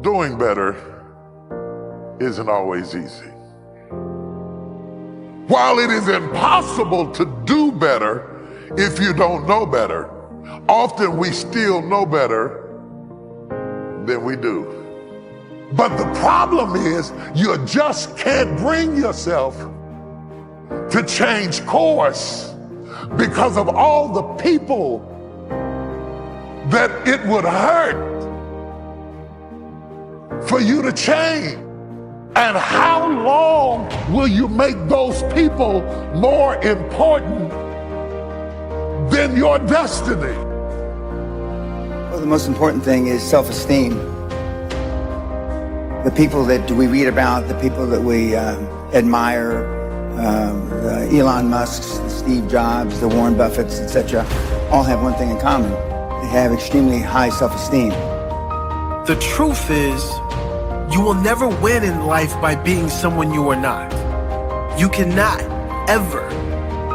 doing better isn't always easy. While it is impossible to do better if you don't know better, often we still know better than we do. But the problem is you just can't bring yourself to change course because of all the people that it would hurt for you to change. And how long will you make those people more important than your destiny? Well, the most important thing is self-esteem. The people that we read about, the people that we admire, the Elon Musks, the Steve Jobs, the Warren Buffetts, etc., all have one thing in common. They have extremely high self-esteem. The truth is, you will never win in life by being someone you are not. You cannot ever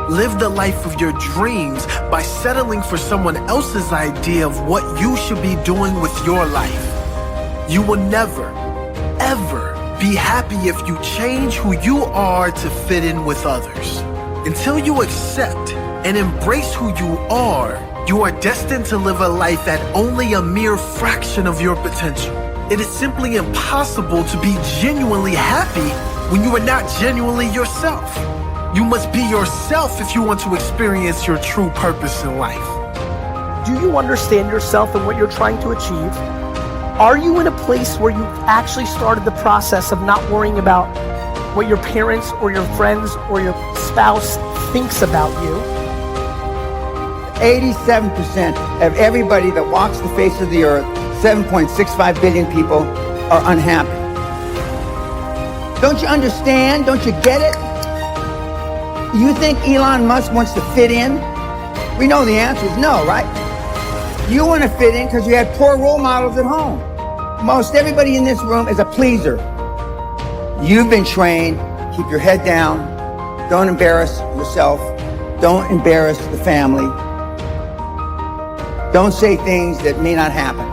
live the life of your dreams by settling for someone else's idea of what you should be doing with your life. You will never, ever be happy if you change who you are to fit in with others. Until you accept and embrace who you are destined to live a life at only a mere fraction of your potential. It is simply impossible to be genuinely happy when you are not genuinely yourself. You must be yourself if you want to experience your true purpose in life. Do you understand yourself and what you're trying to achieve? Are you in a place where you've actually started the process of not worrying about what your parents or your friends or your spouse thinks about you? 87% of everybody that walks the face of the earth, 7.65 billion people, are unhappy. Don't you understand? Don't you get it? You think Elon Musk wants to fit in? We know the answer is no, right? You want to fit in because you had poor role models at home. Most everybody in this room is a pleaser. You've been trained, keep your head down, don't embarrass yourself, don't embarrass the family, don't say things that may not happen.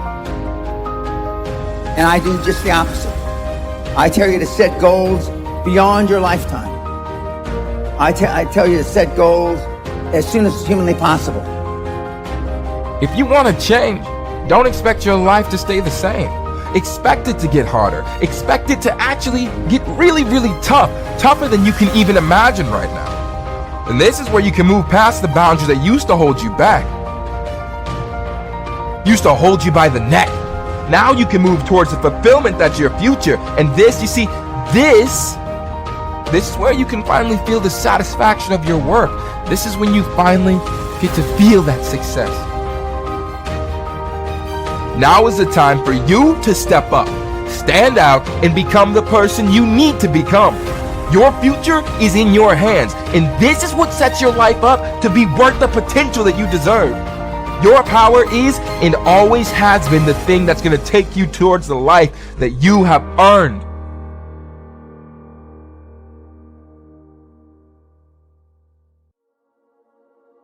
And I do just the opposite. I tell you to set goals beyond your lifetime. I tell you to set goals as soon as humanly possible. If you want to change, don't expect your life to stay the same. Expect it to get harder. Expect it to actually get really, really tough. Tougher than you can even imagine right now. And this is where you can move past the boundaries that used to hold you back. Used to hold you by the neck. Now you can move towards the fulfillment that's your future. And this, you see, this is where you can finally feel the satisfaction of your work. This is when you finally get to feel that success. Now is the time for you to step up, stand out, and become the person you need to become. Your future is in your hands, and this is what sets your life up to be worth the potential that you deserve. Your power is and always has been the thing that's going to take you towards the life that you have earned.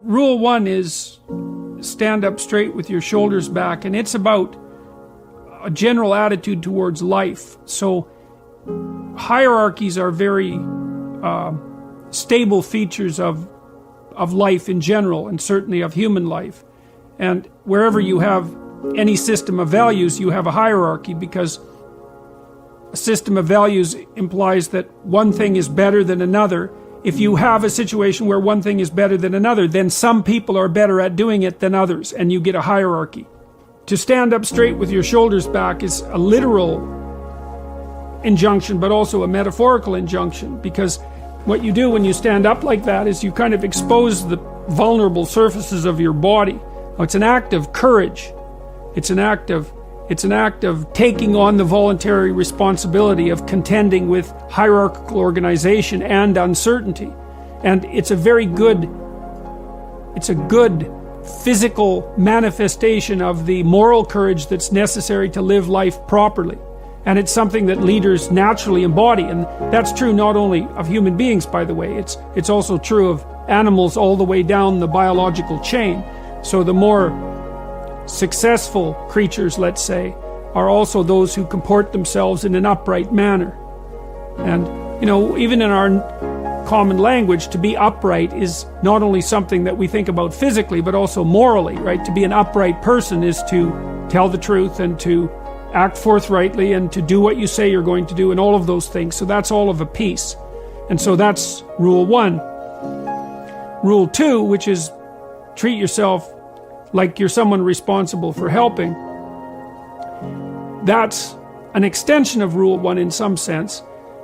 Rule 1 is stand up straight with your shoulders back, and it's about a general attitude towards life. So hierarchies are very stable features of life in general, and certainly of human life. And wherever you have any system of values, you have a hierarchy, because a system of values implies that one thing is better than another. If you have a situation where one thing is better than another, then some people are better at doing it than others, and you get a hierarchy. To stand up straight with your shoulders back is a literal injunction, but also a metaphorical injunction, because what you do when you stand up like that is you kind of expose the vulnerable surfaces of your body. It's an act of courage. It's an act of taking on the voluntary responsibility of contending with hierarchical organization and uncertainty. And it's a good physical manifestation of the moral courage that's necessary to live life properly. And it's something that leaders naturally embody. And that's true not only of human beings, by the way, it's also true of animals all the way down the biological chain. So the more successful creatures, let's say, are also those who comport themselves in an upright manner. And, you know, even in our common language, to be upright is not only something that we think about physically, but also morally, right? To be an upright person is to tell the truth and to act forthrightly and to do what you say you're going to do and all of those things. So that's all of a piece. And so that's rule 1. Rule 2, which is treat yourself like you're someone responsible for helping. That's an extension of rule 1 in some sense.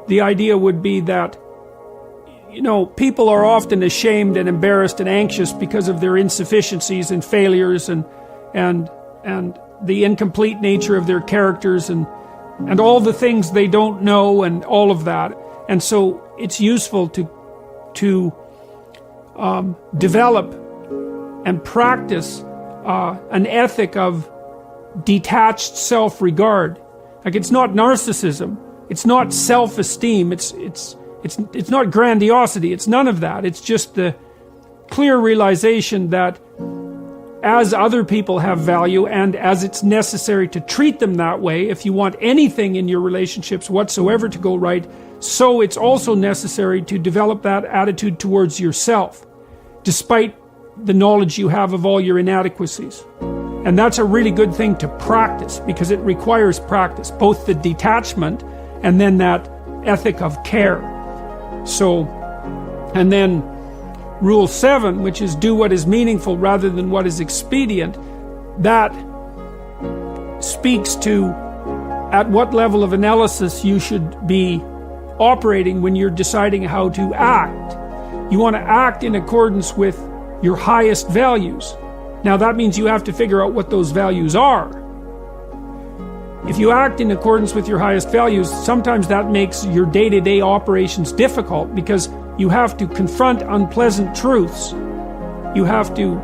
The idea would be that, you know, people are often ashamed and embarrassed and anxious because of their insufficiencies and failures and the incomplete nature of their characters and all the things they don't know and all of that. And so it's useful to develop and practice an ethic of detached self-regard. Like, it's not narcissism, it's not self-esteem, it's not grandiosity, it's none of that. It's just the clear realization that as other people have value and as it's necessary to treat them that way if you want anything in your relationships whatsoever to go right, so it's also necessary to develop that attitude towards yourself, despite the knowledge you have of all your inadequacies. And that's a really good thing to practice, because it requires practice, both the detachment and then that ethic of care. So, and then rule 7, which is do what is meaningful rather than what is expedient, that speaks to at what level of analysis you should be operating when you're deciding how to act. You want to act in accordance with your highest values. Now that means you have to figure out what those values are. If you act in accordance with your highest values, sometimes that makes your day-to-day operations difficult because you have to confront unpleasant truths. You have to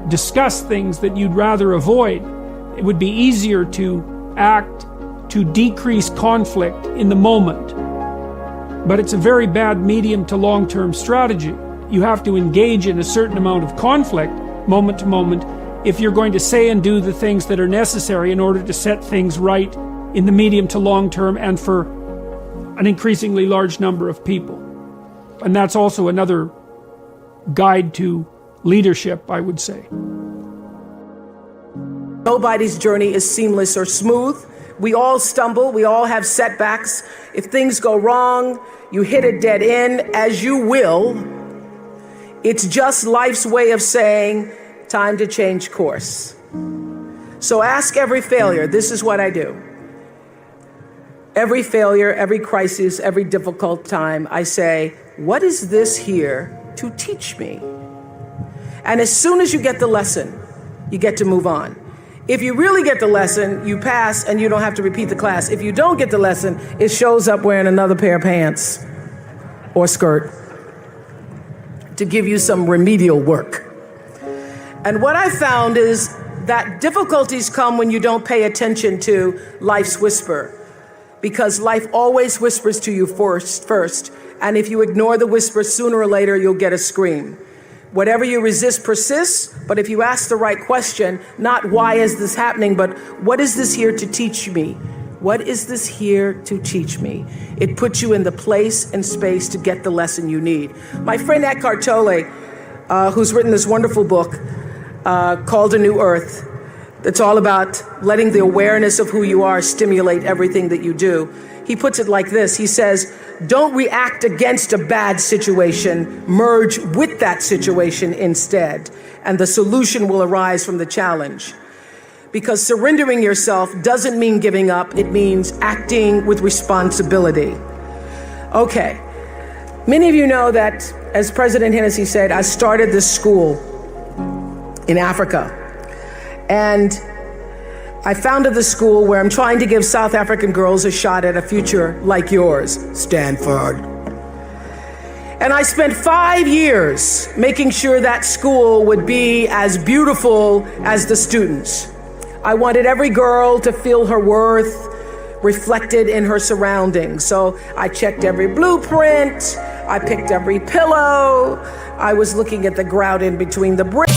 discuss things that you'd rather avoid. It would be easier to act to decrease conflict in the moment. But it's a very bad medium to long-term strategy. You have to engage in a certain amount of conflict, moment to moment, if you're going to say and do the things that are necessary in order to set things right in the medium to long term and for an increasingly large number of people. And that's also another guide to leadership, I would say. Nobody's journey is seamless or smooth. We all stumble, we all have setbacks. If things go wrong, you hit a dead end, as you will. It's just life's way of saying, time to change course. So ask every failure. This is what I do. Every failure, every crisis, every difficult time, I say, what is this here to teach me? And as soon as you get the lesson, you get to move on. If you really get the lesson, you pass and you don't have to repeat the class. If you don't get the lesson, it shows up wearing another pair of pants or skirt to give you some remedial work. And what I found is that difficulties come when you don't pay attention to life's whisper, because life always whispers to you first. And if you ignore the whisper, sooner or later, you'll get a scream. Whatever you resist persists, but if you ask the right question, not why is this happening, but what is this here to teach me? What is this here to teach me? It puts you in the place and space to get the lesson you need. My friend Eckhart Tolle, who's written this wonderful book called A New Earth, that's all about letting the awareness of who you are stimulate everything that you do. He puts it like this. He says, don't react against a bad situation, merge with that situation instead, and the solution will arise from the challenge. Because surrendering yourself doesn't mean giving up, it means acting with responsibility. Okay, many of you know that, as President Hennessy said, I started this school in Africa. And I founded the school where I'm trying to give South African girls a shot at a future like yours, Stanford. And I spent 5 years making sure that school would be as beautiful as the students. I wanted every girl to feel her worth reflected in her surroundings. So I checked every blueprint, I picked every pillow, I was looking at the grout in between the bricks.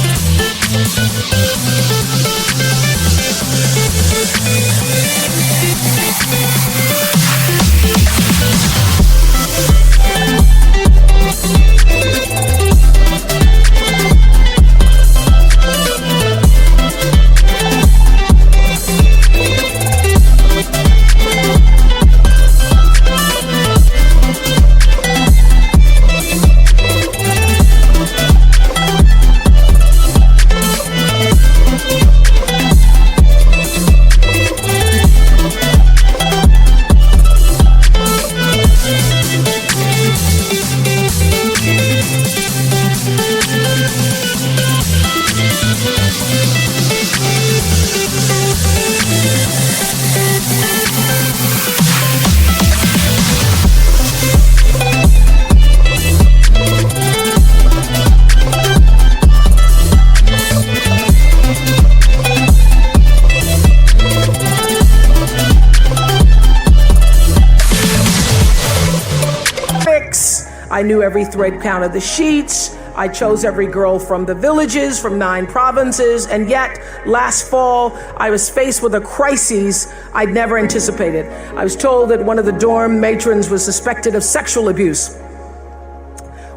I knew every thread count of the sheets. I chose every girl from the villages, from 9 provinces, and yet last fall I was faced with a crisis I'd never anticipated. I was told that one of the dorm matrons was suspected of sexual abuse.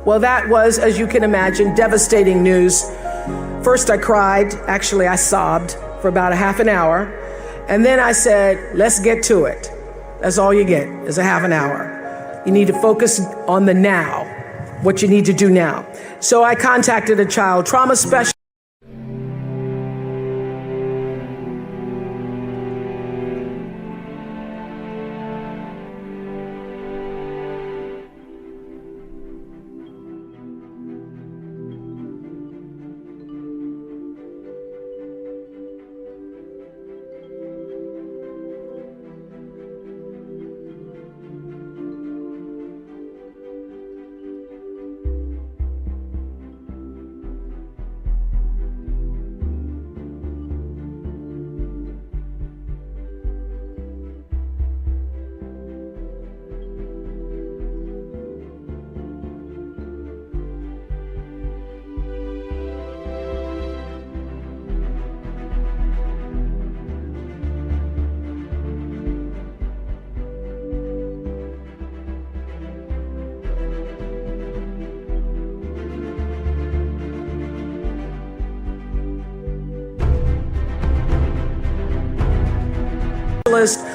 Well, that was, as you can imagine, devastating news. First I cried, actually I sobbed for about a half an hour, and then I said, let's get to it. That's all you get, is a half an hour. You need to focus on the now, what you need to do now. So I contacted a child trauma specialist.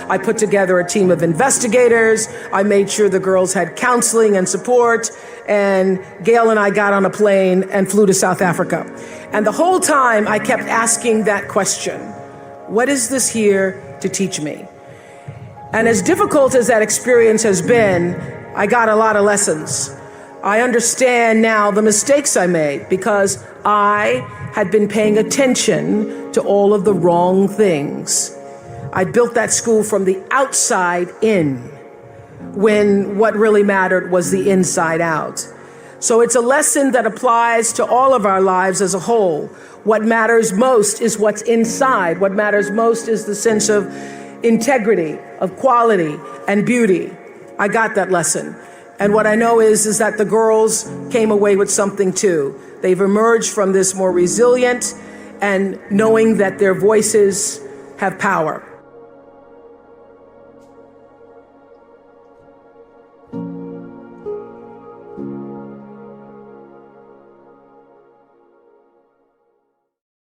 I put together a team of investigators. I made sure the girls had counseling and support. And Gail and I got on a plane and flew to South Africa. And the whole time I kept asking that question, what is this here to teach me? And as difficult as that experience has been, I got a lot of lessons. I understand now the mistakes I made because I had been paying attention to all of the wrong things. I built that school from the outside in, when what really mattered was the inside out. So it's a lesson that applies to all of our lives as a whole. What matters most is what's inside. What matters most is the sense of integrity, of quality, and beauty. I got that lesson. And what I know is that the girls came away with something too. They've emerged from this more resilient and knowing that their voices have power.